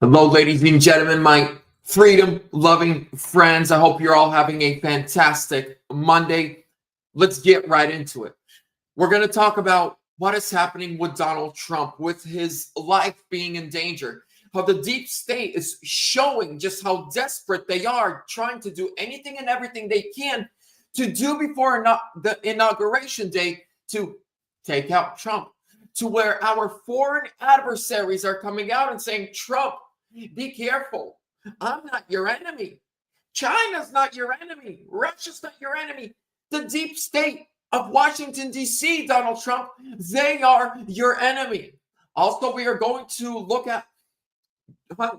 Hello, ladies and gentlemen, my freedom-loving friends. I hope you're all having a fantastic Monday. Let's get right into it. We're going to talk about what is happening with Donald Trump, with his life being in danger, how the deep state is showing just how desperate they are, trying to do anything and everything they can to do before the inauguration day to take out Trump, to where our foreign adversaries are coming out and saying, Trump, be careful. I'm not your enemy. China's not your enemy. Russia's not your enemy. The deep state of Washington, D.C., Donald Trump, they are your enemy. Also, we are going to look at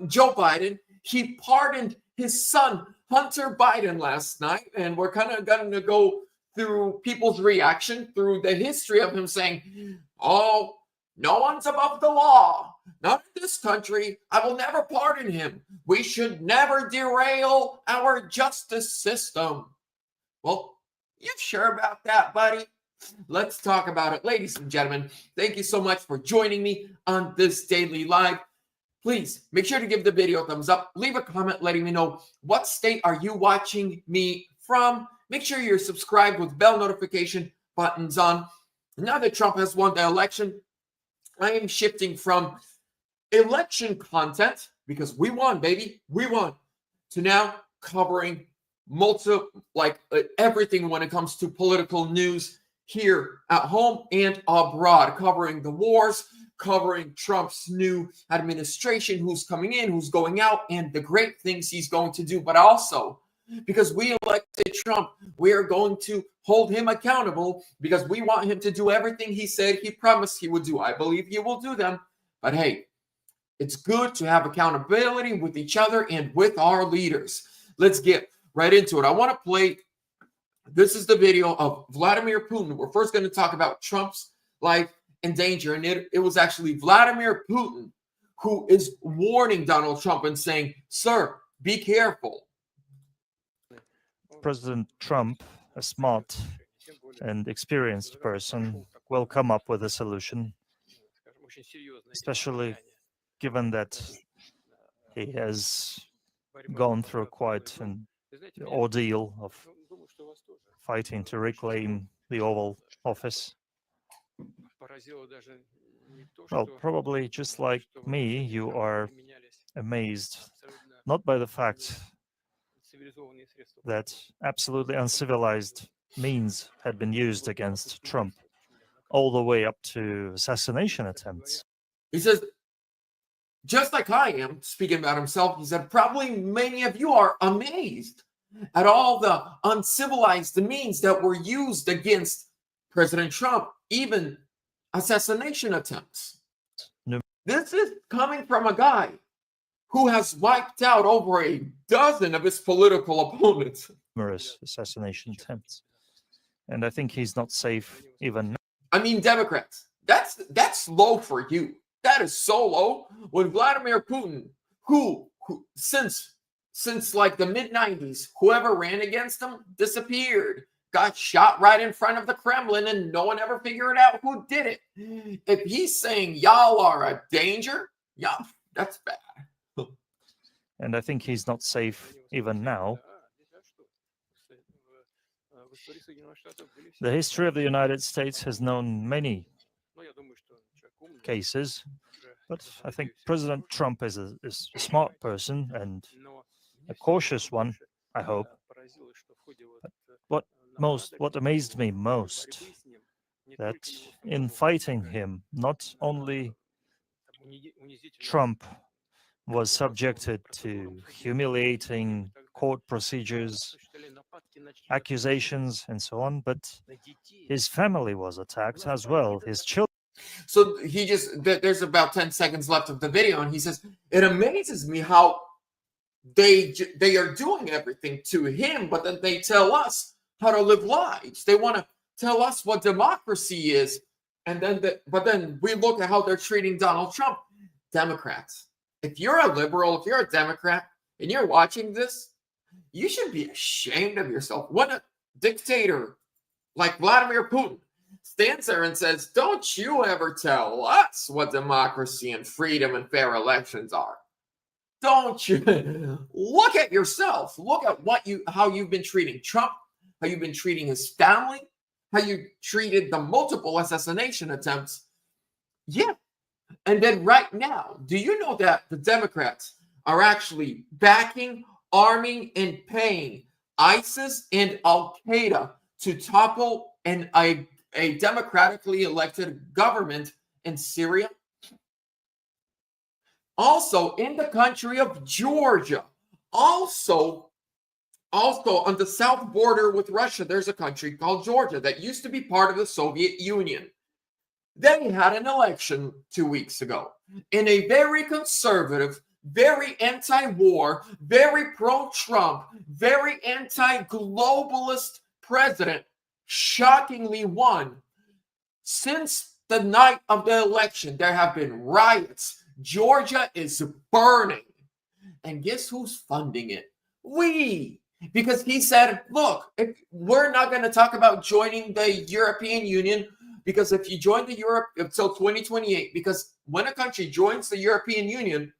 Joe Biden. He pardoned his son, Hunter Biden, last night. And we're kind of going to go through people's reaction, through the history of him saying, oh, no one's above the law. Not in this country. I will never pardon him. We should never derail our justice system. Well, you sure about that, buddy? Let's talk about it. Ladies and gentlemen, thank you so much for joining me on this daily live. Please make sure to give the video a thumbs up. Leave a comment letting me know what state are you watching me from. Make sure you're subscribed with bell notification buttons on. Now that Trump has won the election, I am shifting from election content, because we won, baby, we won, to now covering everything when it comes to political news here at home and abroad, covering the wars, covering Trump's new administration, who's coming in, who's going out, and the great things he's going to do. But also, because we elected Trump, we are going to hold him accountable, because we want him to do everything he said he promised he would do. I believe he will do them. But hey, it's good to have accountability with each other and with our leaders. Let's get right into it. I want to play, this is the video of Vladimir Putin. We're first going to talk about Trump's life in danger. And it was actually Vladimir Putin who is warning Donald Trump and saying, sir, be careful. President Trump, a smart and experienced person, will come up with a solution, especially given that he has gone through quite an ordeal of fighting to reclaim the Oval Office. Well, probably just like me, you are amazed, not by the fact that absolutely uncivilized means had been used against Trump, all the way up to assassination attempts. He says, just like I am, speaking about himself, he said, probably many of you are amazed at all the uncivilized means that were used against President Trump, even assassination attempts. No. This is coming from a guy who has wiped out over a dozen of his political opponents. Numerous assassination attempts. And I think he's not safe even now. I mean, Democrats, that's low for you. That is so low. When Vladimir Putin, who since like the mid-90s, whoever ran against him disappeared, got shot right in front of the Kremlin, and no one ever figured out who did it. If he's saying y'all are a danger, yeah, that's bad. And I think he's not safe even now. The history of the United States has known many cases, but I think President Trump is a smart person and a cautious one, I hope. But what amazed me most, that in fighting him, not only Trump was subjected to humiliating court procedures, accusations, and so on, but his family was attacked as well, his children. So there's about 10 seconds left of the video, and he says, it amazes me how they are doing everything to him, but then they tell us how to live lives. They want to tell us what democracy is, and but then we look at how they're treating Donald Trump. Democrats, if you're a liberal, if you're a Democrat, and you're watching this, you should be ashamed of yourself. When a dictator like Vladimir Putin stands there and says, don't you ever tell us what democracy and freedom and fair elections are. Don't you look at yourself? Look at how you've been treating Trump, how you've been treating his family, how you treated the multiple assassination attempts. Yeah. And then right now, do you know that the Democrats are actually backing, arming, and paying ISIS and Al-Qaeda to topple a democratically elected government in Syria? Also, in the country of Georgia, also on the south border with Russia, there's a country called Georgia that used to be part of the Soviet Union. They had an election 2 weeks ago, and a very conservative, very anti-war, very pro-Trump, very anti-globalist president shockingly won. Since the night of the election, there have been riots. Georgia is burning. And guess who's funding it? We. Because he said, look, we're not going to talk about joining the European Union, because if you join the Europe until 2028, because when a country joins the European Union,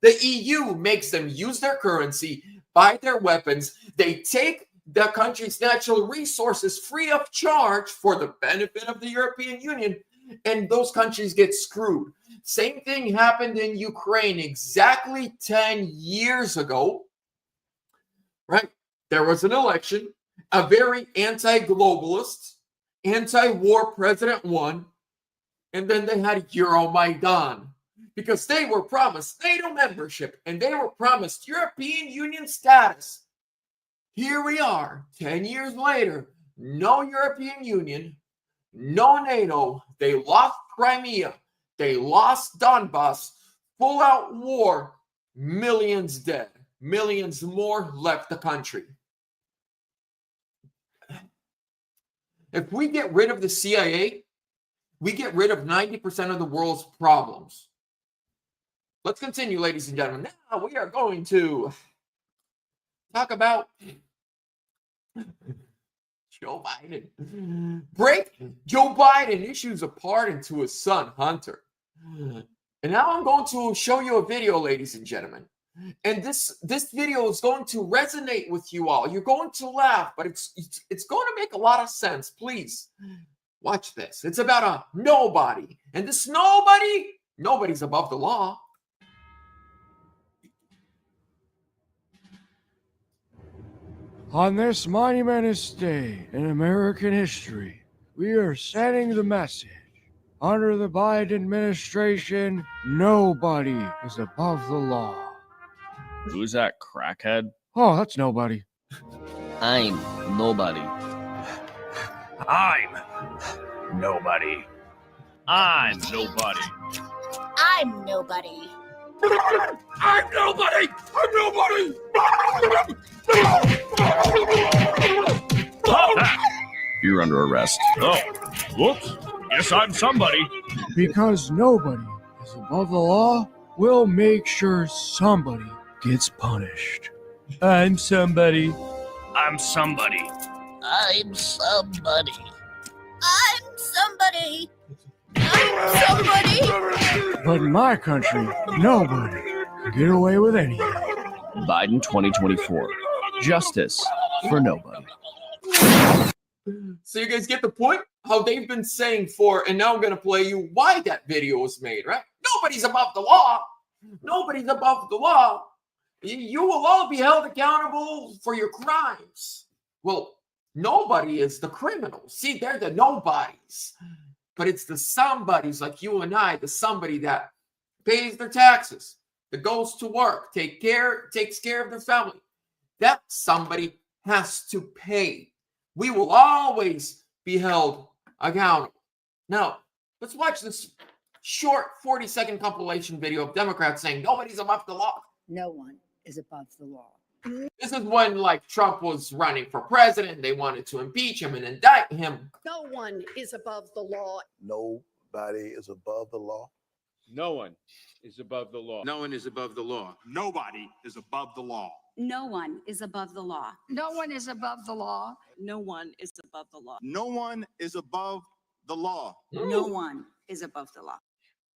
the EU makes them use their currency, buy their weapons. They take the country's natural resources free of charge for the benefit of the European Union, and those countries get screwed. Same thing happened in Ukraine exactly 10 years ago, right? There was an election, a very anti-globalist, anti-war president won, and then they had Euromaidan because they were promised NATO membership and they were promised European Union status. Here we are, 10 years later, no European Union, no NATO. They lost Crimea. They lost Donbass. Full-out war. Millions dead. Millions more left the country. If we get rid of the CIA, we get rid of 90% of the world's problems. Let's continue, ladies and gentlemen. Now we are going to talk about Joe Biden. Joe Biden issues a pardon to his son, Hunter. And now I'm going to show you a video, ladies and gentlemen. And this video is going to resonate with you all. You're going to laugh, but it's going to make a lot of sense. Please watch this. It's about a nobody. And this nobody's above the law. On this monumentous day in American history, we are sending the message. Under the Biden administration, nobody is above the law. Who's that crackhead? Oh, that's nobody. I'm nobody. I'm nobody. I'm nobody. I'm nobody. I'm nobody. I'm nobody. You're under arrest. Oh, whoops. Yes, I'm somebody. Because nobody is above the law, we'll make sure somebody gets punished. I'm somebody. I'm somebody. I'm somebody. I'm somebody. I'm somebody. But in my country, nobody can get away with anything. Biden 2024. Justice for nobody. So you guys get the point? How they've been saying for, and now I'm going to play you why that video was made, right? Nobody's above the law. Nobody's above the law. You will all be held accountable for your crimes. Well, nobody is the criminal. See, they're the nobodies. But it's the somebodies like you and I, the somebody that pays their taxes, that goes to work, takes care of their family. That somebody has to pay. We will always be held accountable. Now, let's watch this short 40-second compilation video of Democrats saying nobody's above the law. No one is above the law. This is when, like, Trump was running for president. They wanted to impeach him and indict him. No one is above the law. Nobody is above the law. No one is above the law. No one is above the law. Nobody is above the law. No one is above the law. No one is above the law. No one is above the law. No one is above the law. No one is above the law.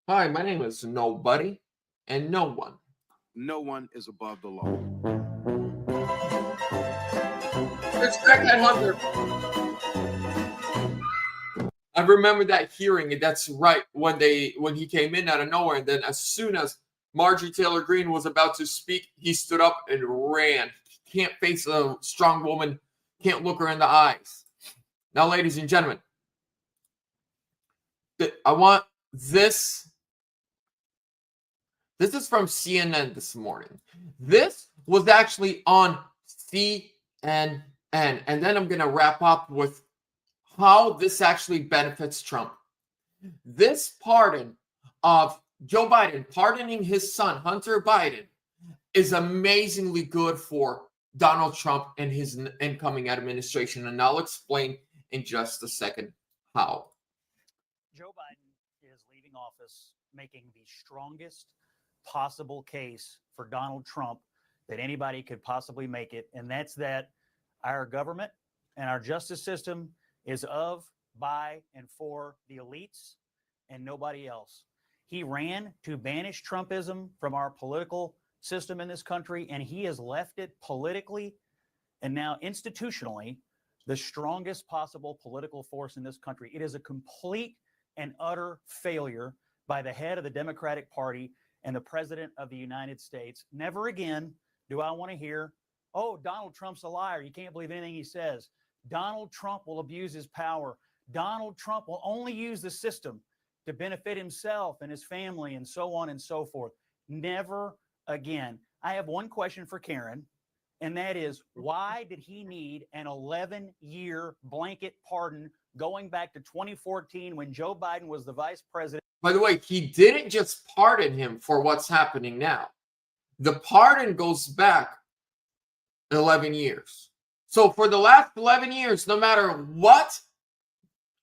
Hi, my name is Nobody and No One. No one is above the law. Respect that, Hunter. I remember that hearing, and that's right when he came in out of nowhere, and then as soon as Marjorie Taylor Greene was about to speak, he stood up and ran. Can't face a strong woman, can't look her in the eyes. Now, ladies and gentlemen, I want this. This is from CNN this morning. This was actually on CNN, and then I'm going to wrap up with how this actually benefits Trump. This pardon of Joe Biden, pardoning his son, Hunter Biden, is amazingly good for Donald Trump and his incoming administration. And I'll explain in just a second how. Joe Biden is leaving office making the strongest possible case for Donald Trump that anybody could possibly make it. And that's that our government and our justice system is of, by, and for the elites and nobody else. He ran to banish Trumpism from our political system in this country, and he has left it politically and now institutionally the strongest possible political force in this country. It is a complete and utter failure by the head of the Democratic Party and the President of the United States. Never again do I want to hear, oh, Donald Trump's a liar. You can't believe anything he says. Donald Trump will abuse his power. Donald Trump will only use the system to benefit himself and his family and so on and so forth. Never again. I have one question for Karen, and that is, why did he need an 11-year blanket pardon going back to 2014 when Joe Biden was the vice president? By the way, he didn't just pardon him for what's happening now. The pardon goes back 11 years. So for the last 11 years, no matter what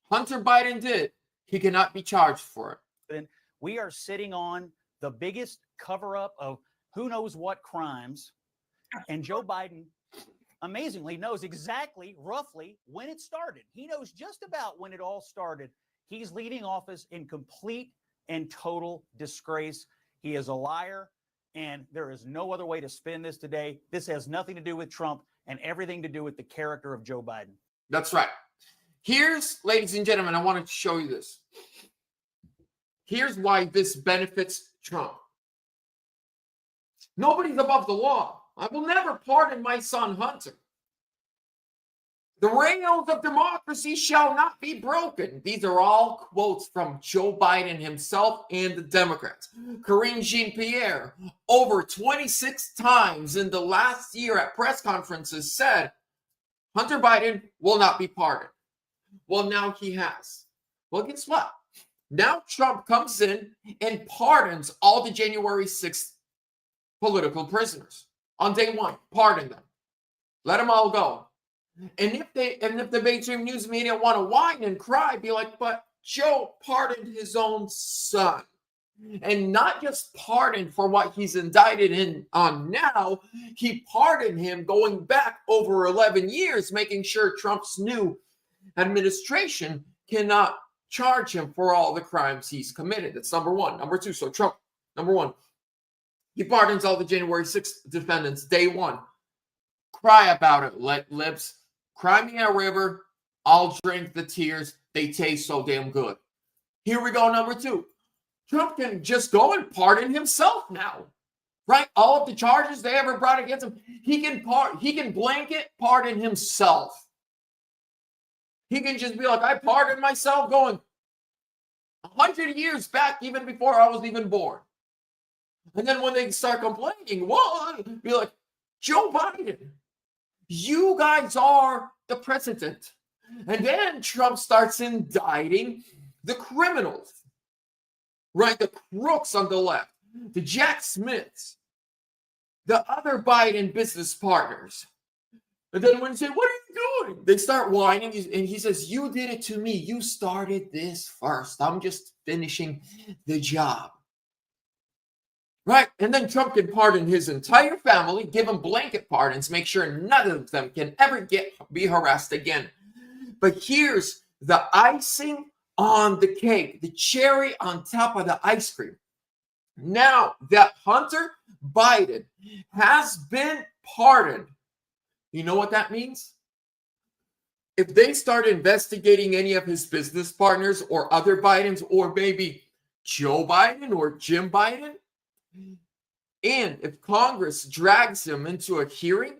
Hunter Biden did, he cannot be charged for it. And we are sitting on the biggest cover-up of who knows what crimes. And Joe Biden, amazingly, knows exactly, roughly, when it started. He knows just about when it all started. He's leaving office in complete and total disgrace. He is a liar, and there is no other way to spin this today. This has nothing to do with Trump and everything to do with the character of Joe Biden. That's right. Here's, ladies and gentlemen, I wanted to show you this. Here's why this benefits Trump. Nobody's above the law. I will never pardon my son Hunter. The rails of democracy shall not be broken. These are all quotes from Joe Biden himself and the Democrats. Karine Jean-Pierre, over 26 times in the last year at press conferences, said Hunter Biden will not be pardoned. Well, now he has. Well, guess what? Now Trump comes in and pardons all the January 6th political prisoners on day one. Pardon them. Let them all go. And if the mainstream news media want to whine and cry, be like, but Joe pardoned his own son. And not just pardoned for what he's indicted on now, he pardoned him going back over 11 years, making sure Trump's new administration cannot charge him for all the crimes he's committed. That's number one. Number two, so Trump, number one, he pardons all the January 6th defendants day one. Cry about it, libs. Cry me a river. I'll drink the tears. They taste so damn good. Here we go, number two. Trump can just go and pardon himself now, right? All of the charges they ever brought against him, he can blanket pardon himself. He can just be like, I pardoned myself going 100 years back, even before I was even born. And then when they start complaining, what? Be like, Joe Biden, you guys are the president. And then Trump starts indicting the criminals, right? The crooks on the left, the Jack Smiths, the other Biden business partners. And then when you say, what are you doing? They start whining. And he says, you did it to me. You started this first. I'm just finishing the job. Right? And then Trump can pardon his entire family, give them blanket pardons, make sure none of them can ever be harassed again. But here's the icing on the cake, the cherry on top of the ice cream. Now that Hunter Biden has been pardoned, you know what that means? If they start investigating any of his business partners or other Bidens, or maybe Joe Biden or Jim Biden, and if Congress drags him into a hearing,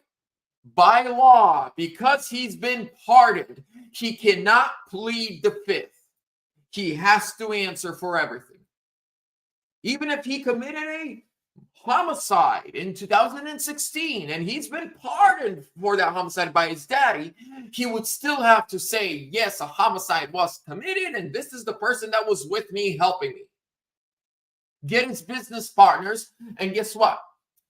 by law, because he's been pardoned, he cannot plead the fifth. He has to answer for everything. Even if he committed a homicide in 2016 and he's been pardoned for that homicide by his daddy, he would still have to say, yes, a homicide was committed and this is the person that was with me helping me. Get his business partners, and guess what?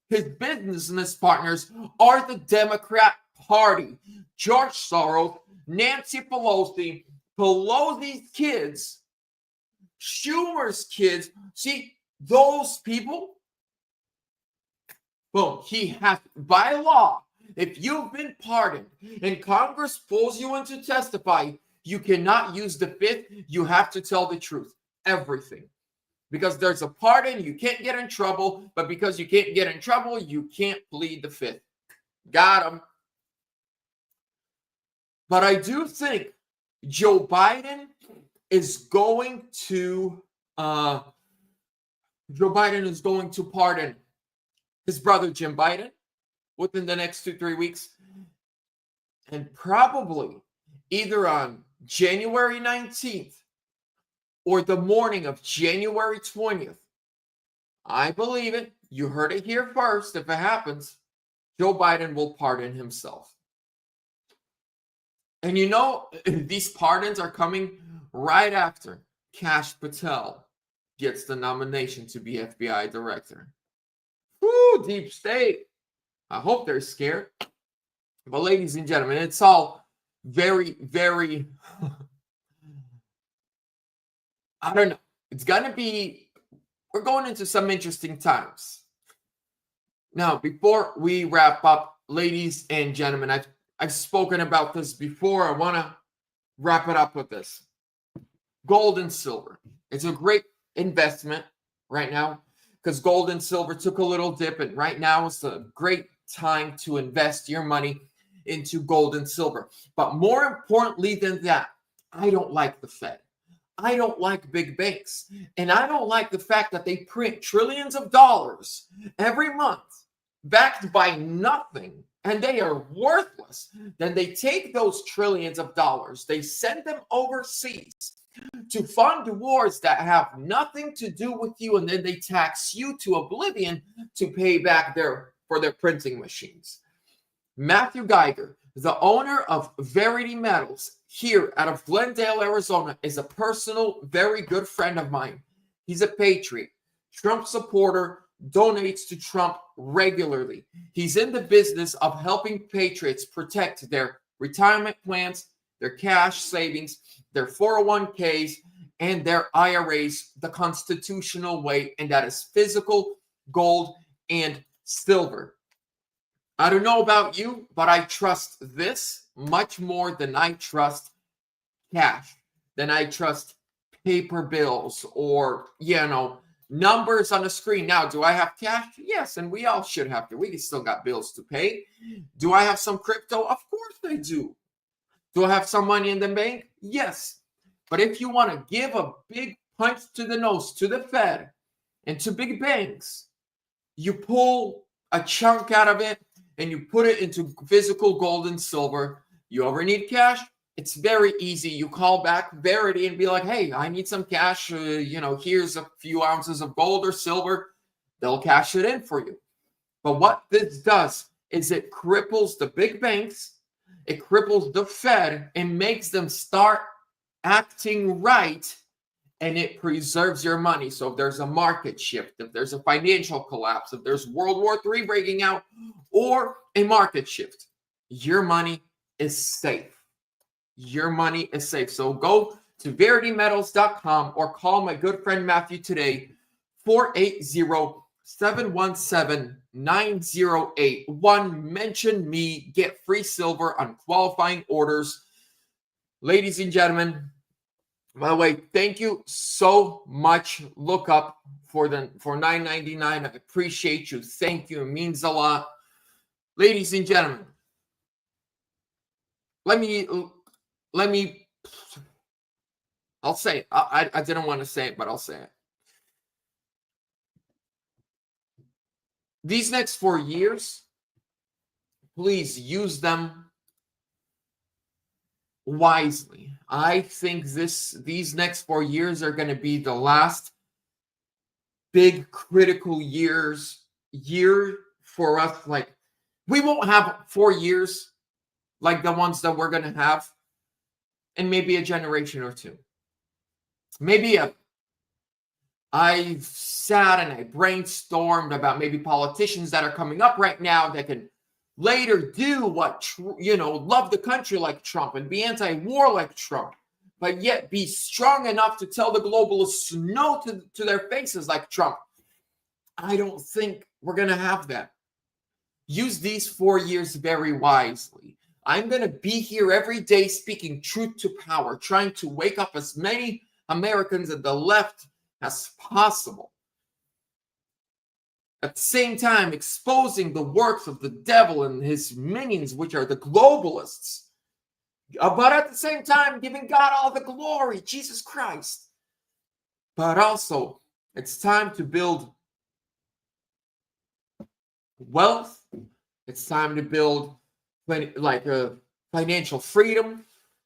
His business partners are the Democrat Party. George Soros, Nancy Pelosi, Pelosi's kids, Schumer's kids. See, those people, boom, he has, by law, if you've been pardoned and Congress pulls you in to testify, you cannot use the fifth. You have to tell the truth, everything. Because there's a pardon, you can't get in trouble, but because you can't get in trouble, you can't plead the fifth. Got him. But I do think Joe Biden is going to pardon his brother Jim Biden within the next 2-3 weeks, and probably either on January 19th or the morning of January 20th. I believe it. You heard it here first. If it happens, Joe Biden will pardon himself. And you know, these pardons are coming right after Kash Patel gets the nomination to be FBI director. Woo, deep state. I hope they're scared. But ladies and gentlemen, it's all very, very... I don't know. It's going to be, we're going into some interesting times. Now, before we wrap up, ladies and gentlemen, I've spoken about this before. I want to wrap it up with this. Gold and silver. It's a great investment right now because gold and silver took a little dip, and right now is a great time to invest your money into gold and silver. But more importantly than that, I don't like the Fed. I don't like big banks. And I don't like the fact that they print trillions of dollars every month backed by nothing, and they are worthless. Then they take those trillions of dollars, they send them overseas to fund wars that have nothing to do with you, and then they tax you to oblivion to pay back for their printing machines. Matthew Geiger, the owner of Verity Metals here out of Glendale, Arizona, is a personal, very good friend of mine. He's a patriot, Trump supporter, donates to Trump regularly. He's in the business of helping patriots protect their retirement plans, their cash savings, their 401ks, and their IRAs the constitutional way, and that is physical gold and silver. I don't know about you, but I trust this much more than I trust cash, than I trust paper bills or, numbers on the screen. Now, do I have cash? Yes, and we all should have to. We still got bills to pay. Do I have some crypto? Of course I do. Do I have some money in the bank? Yes. But if you want to give a big punch to the nose to the Fed and to big banks, you pull a chunk out of it and you put it into physical gold and silver. You ever need cash? It's very easy. You call back Verity and be like, hey, I need some cash. Here's a few ounces of gold or silver. They'll cash it in for you. But what this does is it cripples the big banks. It cripples the Fed and makes them start acting right, and it preserves your money. So if there's a market shift, if there's a financial collapse, if there's World War III breaking out, or a market shift, your money is safe. Your money is safe. So go to veritymetals.com or call my good friend Matthew today, 480-717-9081. Mention me, get free silver on qualifying orders. Ladies and gentlemen, By the way, thank you so much. Look up for $9.99. I appreciate you. Thank you. It means a lot. Ladies and gentlemen, let me I'll say it. I didn't want to say it, but I'll say it. These next 4 years, please use them wisely. I think these next 4 years are going to be the last big critical year for us. Like, we won't have 4 years like the ones that we're going to have in maybe a generation or two. Maybe I sat and I brainstormed about maybe politicians that are coming up right now that can later do what, love the country like Trump and be anti-war like Trump, but yet be strong enough to tell the globalists no to their faces like Trump. I don't think we're going to have that. Use these 4 years very wisely. I'm going to be here every day speaking truth to power, trying to wake up as many Americans at the left as possible. At the same time, exposing the works of the devil and his minions, which are the globalists. But at the same time, giving God all the glory, Jesus Christ. But also, it's time to build wealth. It's time to build financial freedom.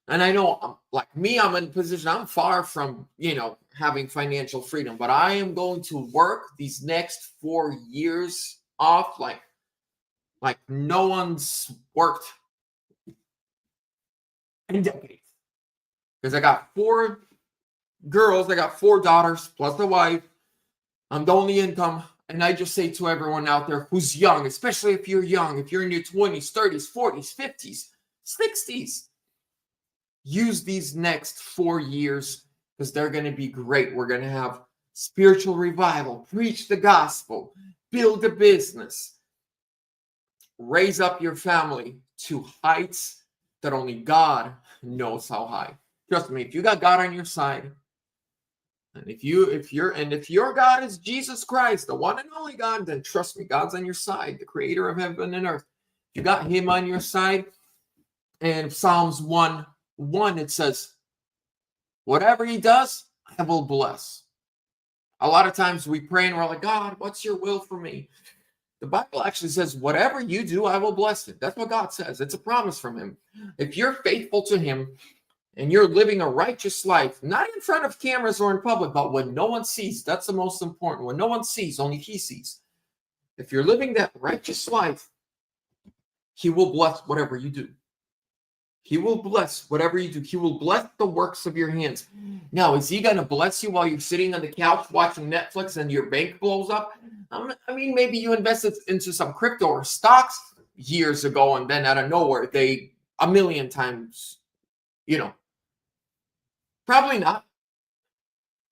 And I know, like me, I'm in a position, I'm far from, having financial freedom, but I am going to work these next 4 years off like no one's worked in decades. Because I got 4 girls, I got 4 daughters, plus the wife. I'm the only income. And I just say to everyone out there who's young, especially if you're young, if you're in your 20s, 30s, 40s, 50s, 60s, use these next 4 years because they're going to be great. We're going to have spiritual revival, preach the gospel, build a business, raise up your family to heights that only God knows how high. Trust me, if you got God on your side, and if your God is Jesus Christ, the one and only God, then trust me, God's on your side, the creator of heaven and earth. If you got him on your side, and Psalms 1:1, it says, whatever he does, I will bless. A lot of times we pray and we're like, God, what's your will for me? The Bible actually says, whatever you do, I will bless it. That's what God says. It's a promise from him. If you're faithful to him and you're living a righteous life, not in front of cameras or in public, but when no one sees, that's the most important. When no one sees, only he sees. If you're living that righteous life, he will bless whatever you do. He will bless whatever you do. He will bless the works of your hands. Now, is he going to bless you while you're sitting on the couch watching Netflix and your bank blows up? I mean, maybe you invested into some crypto or stocks years ago, and then out of nowhere, they 1,000,000 times, probably not.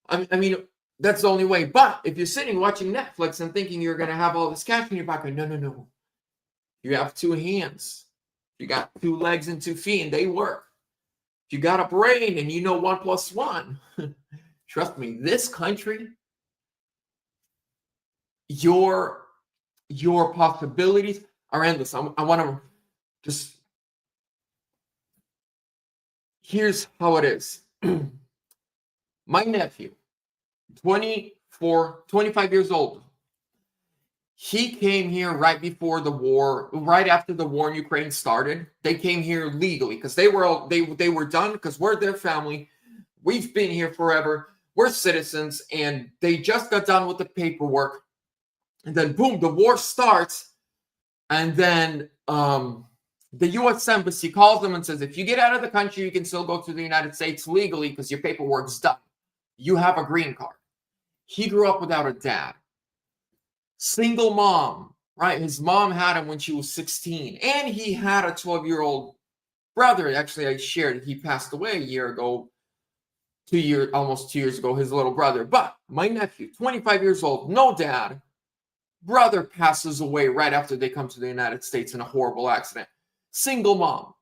I mean, that's the only way. But if you're sitting watching Netflix and thinking you're going to have all this cash in your pocket, no. You have 2 hands. You got 2 legs and 2 feet, and they work. If you got a brain and 1 + 1, trust me, this country, your possibilities are endless. I want to just, here's how it is. My nephew, 25 years old, he came here right before the war, right after the war in Ukraine started. They came here legally because they were done because we're their family. We've been here forever. We're citizens, and they just got done with the paperwork. And then, boom, the war starts. And then the U.S. Embassy calls them and says, if you get out of the country, you can still go to the United States legally because your paperwork's done. You have a green card. He grew up without a dad. Single mom, right? His mom had him when she was 16. And he had a 12-year-old brother. Actually, I shared, he passed away a year ago, almost 2 years ago, his little brother. But my nephew, 25 years old, no dad. Brother passes away right after they come to the United States in a horrible accident. Single mom.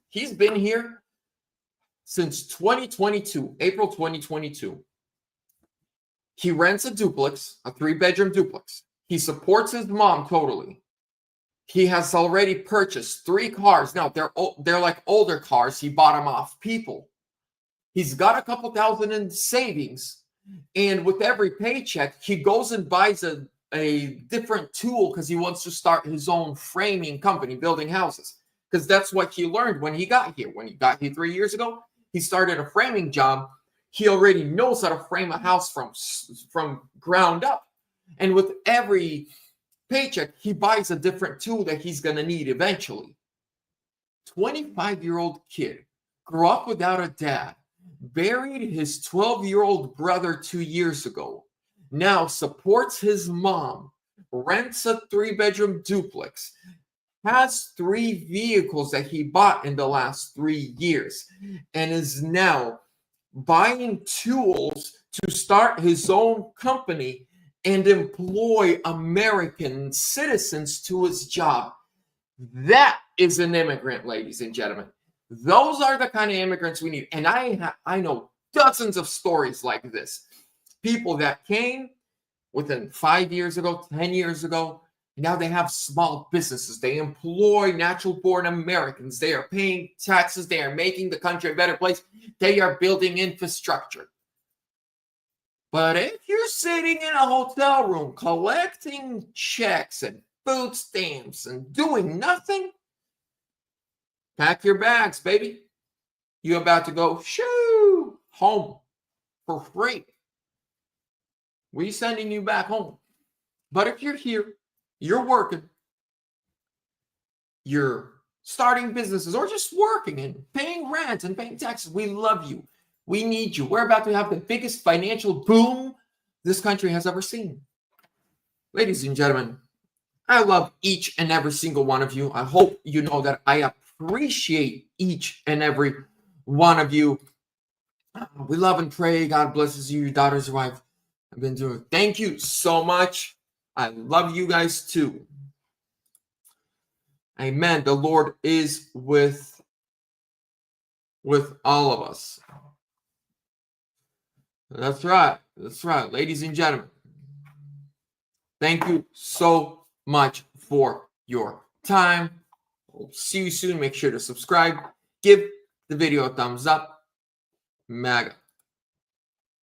He's been here since 2022, April 2022. He rents a duplex, a 3-bedroom duplex. He supports his mom totally. He has already purchased 3 cars. Now, they're like older cars. He bought them off people. He's got a couple thousand in savings. And with every paycheck, he goes and buys a different tool because he wants to start his own framing company, building houses. Because that's what he learned when he got here. When he got here 3 years ago, he started a framing job. He already knows how to frame a house from ground up. And with every paycheck, he buys a different tool that he's going to need eventually. 25-year-old kid, grew up without a dad, buried his 12-year-old brother 2 years ago, now supports his mom, rents a 3-bedroom duplex, has 3 vehicles that he bought in the last 3 years, and is now buying tools to start his own company and employ American citizens to his job. That is an immigrant, ladies and gentlemen. Those are the kind of immigrants we need. And I know dozens of stories like this. People that came within 5 years ago, 10 years ago, now they have small businesses. They employ natural-born Americans. They are paying taxes. They are making the country a better place. They are building infrastructure. But if you're sitting in a hotel room collecting checks and food stamps and doing nothing, pack your bags, baby. You're about to go shoo home for free. We're sending you back home. But if you're here, you're working, you're starting businesses, or just working and paying rent and paying taxes, we love you. We need you. We're about to have the biggest financial boom this country has ever seen. Ladies and gentlemen, I love each and every single one of you. I hope you know that I appreciate each and every one of you. We love and pray. God blesses you, your daughters, your wife. I've been doing it. Thank you so much. I love you guys too. Amen. The Lord is with all of us. That's right. That's right. Ladies and gentlemen, thank you so much for your time. We'll see you soon. Make sure to subscribe. Give the video a thumbs up. MAGA.